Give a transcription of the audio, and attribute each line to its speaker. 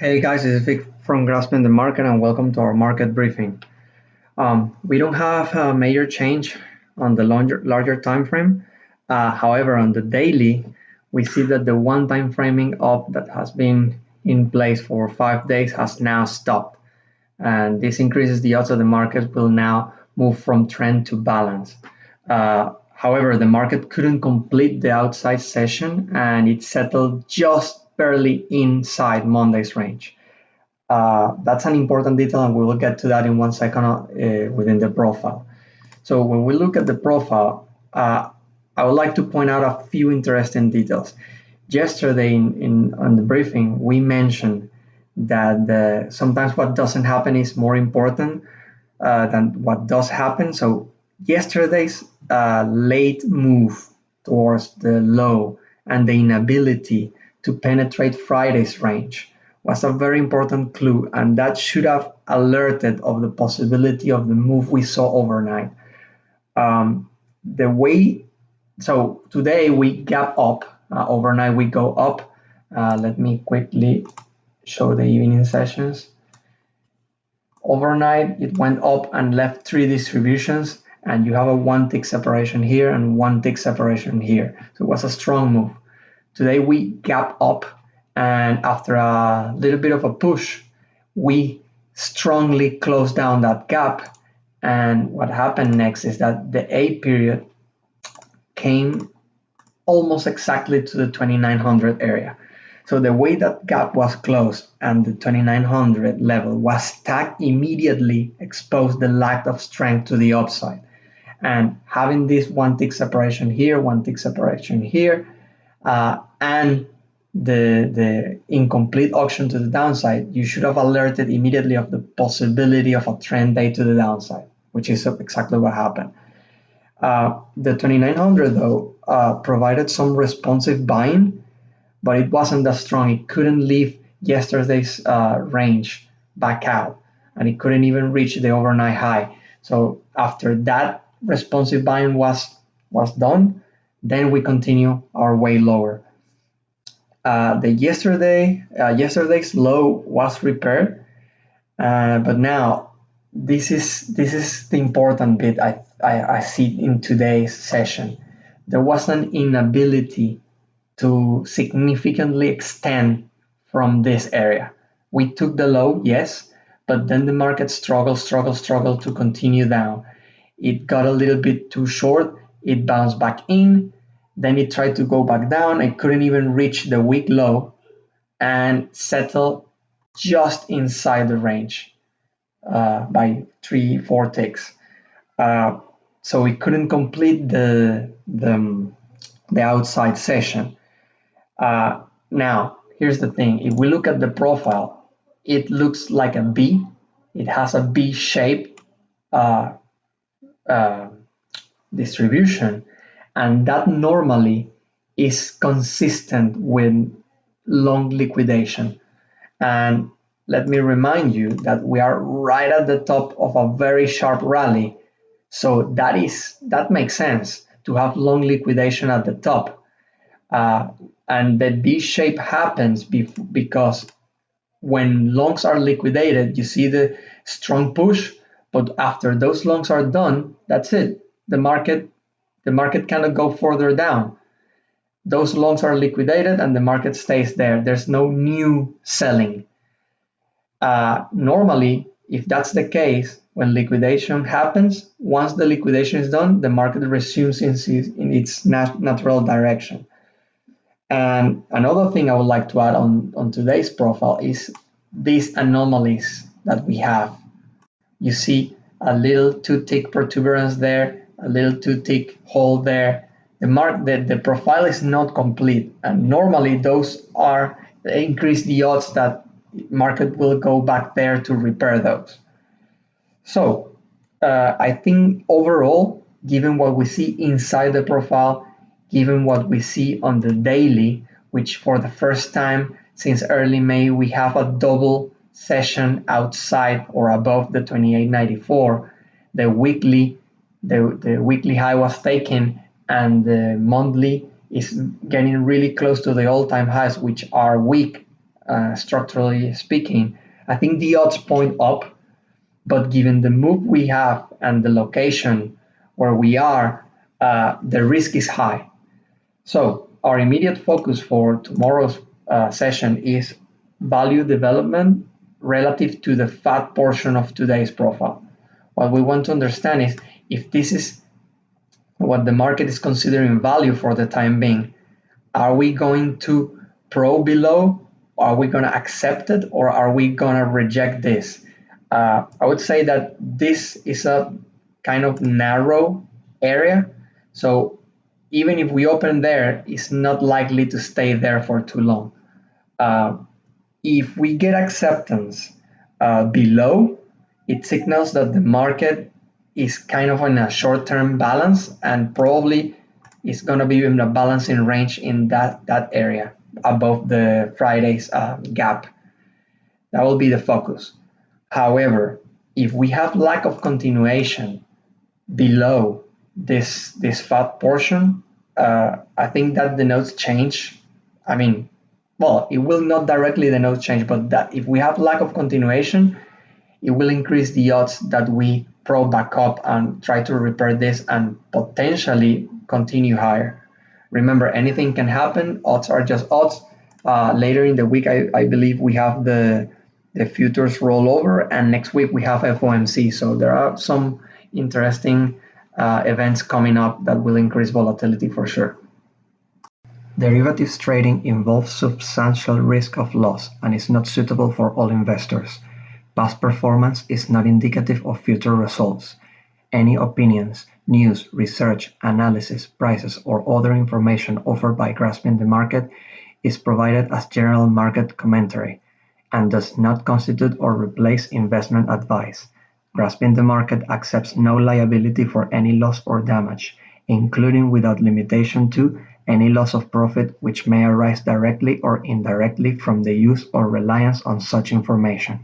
Speaker 1: Hey guys, this is Vic from Grasping the Market and welcome to our market briefing. We don't have a major change on the larger time frame. However, on the daily, we see that the one time framing up that has been in place for 5 days has now stopped. And this increases the odds that the market will now move from trend to balance. However, the market couldn't complete the outside session and it settled just barely inside Monday's range. That's an important detail, and we will get to that in 1 second within the profile. So when we look at the profile, I would like to point out a few interesting details. Yesterday on the briefing, we mentioned that sometimes what doesn't happen is more important than what does happen. So yesterday's late move towards the low and the inability to penetrate Friday's range was a very important clue, and that should have alerted of the possibility of the move we saw overnight. So today we gap up, overnight we go up. Let me quickly show the evening sessions. Overnight it went up and left three distributions, and you have a 1 tick separation here and 1 tick separation here. So it was a strong move. Today we gap up, and after a little bit of a push, we strongly closed down that gap. And what happened next is that the A period came almost exactly to the 2900 area. So the way that gap was closed and the 2900 level was tagged immediately exposed the lack of strength to the upside. And having this 1 tick separation here, 1 tick separation here, and the incomplete auction to the downside, you should have alerted immediately of the possibility of a trend day to the downside, which is exactly what happened. The 2900 though provided some responsive buying, but it wasn't that strong. It couldn't leave yesterday's range back out, and it couldn't even reach the overnight high. So after that responsive buying was done, then we continue our way lower. Yesterday's low was repaired, but now this is the important bit I see in today's session. There was an inability to significantly extend from this area. We took the low, yes, but then the market struggled to continue down. It got a little bit too short, it bounced back in, then it tried to go back down. It couldn't even reach the week low and settled just inside the range by 3-4 ticks. So it couldn't complete the outside session. Now, here's the thing. If we look at the profile, it looks like a B. It has a B-shaped distribution, and that normally is consistent with long liquidation. And let me remind you that we are right at the top of a very sharp rally, so that makes sense to have long liquidation at the top. And the B shape happens because when longs are liquidated, you see the strong push, but after those longs are done, that's it. The market cannot go further down. Those longs are liquidated and the market stays there. There's no new selling. Normally, if that's the case, when liquidation happens, once the liquidation is done, the market resumes in its natural direction. And another thing I would like to add on today's profile is these anomalies that we have. You see a little 2-tick protuberance there, a little 2-tick hole there. The profile is not complete, and normally those increase the odds that market will go back there to repair those. So I think overall, given what we see inside the profile, given what we see on the daily, which for the first time since early May we have a double session outside or above the 2894, the weekly high was taken, and the monthly is getting really close to the all-time highs, which are weak structurally speaking, I think the odds point up, but given the move we have and the location where we are, the risk is high. So our immediate focus for tomorrow's session is value development relative to the fat portion of today's profile. What we want to understand is if this is what the market is considering value for the time being, are we going to probe below? Are we going to accept it, or are we going to reject this? I would say that this is a kind of narrow area. So even if we open there, it's not likely to stay there for too long. Uh, if we get acceptance below, it signals that the market is kind of in a short-term balance and probably is going to be in a balancing range in that area above the Friday's gap. That will be the focus. However, if we have lack of continuation below this fat portion, I think that denotes change. I mean, well, it will not directly denote change, but that if we have lack of continuation, it will increase the odds that we probe back up and try to repair this and potentially continue higher. Remember, anything can happen. Odds are just odds. Later in the week, I believe we have the futures rollover, and next week we have FOMC. So there are some interesting events coming up that will increase volatility for sure. Derivatives trading involves substantial risk of loss and is not suitable for all investors. Past performance is not indicative of future results. Any opinions, news, research, analysis, prices, or other information offered by Grasping the Market is provided as general market commentary and does not constitute or replace investment advice. Grasping the Market accepts no liability for any loss or damage, including without limitation to any loss of profit which may arise directly or indirectly from the use or reliance on such information.